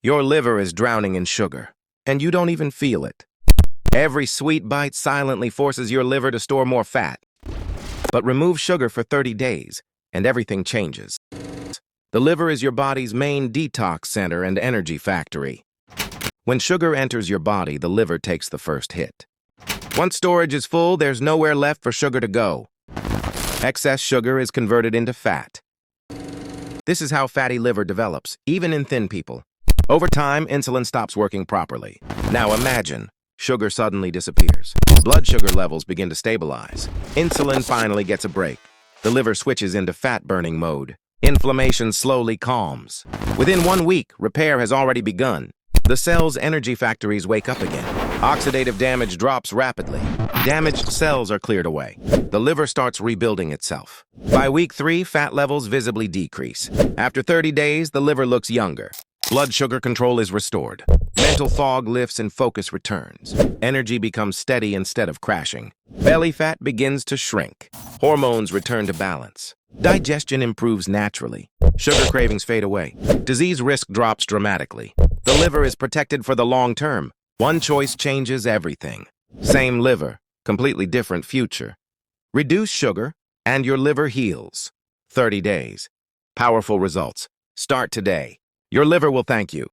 Your liver is drowning in sugar, and you don't even feel it. Every sweet bite silently forces your liver to store more fat. But remove sugar for 30 days, and everything changes. The liver is your body's main detox center and energy factory. When sugar enters your body, the liver takes the first hit. Once storage is full, there's nowhere left for sugar to go. Excess sugar is converted into fat. This is how fatty liver develops, even in thin people. Over time, insulin stops working properly. Now imagine, sugar suddenly disappears. Blood sugar levels begin to stabilize. Insulin finally gets a break. The liver switches into fat-burning mode. Inflammation slowly calms. Within 1 week, repair has already begun. The cell's energy factories wake up again. Oxidative damage drops rapidly. Damaged cells are cleared away. The liver starts rebuilding itself. By week 3, fat levels visibly decrease. After 30 days, the liver looks younger. Blood sugar control is restored. Mental fog lifts and focus returns. Energy becomes steady instead of crashing. Belly fat begins to shrink. Hormones return to balance. Digestion improves naturally. Sugar cravings fade away. Disease risk drops dramatically. The liver is protected for the long term. One choice changes everything. Same liver, completely different future. Reduce sugar, and your liver heals. 30 days. Powerful results. Start today. Your liver will thank you.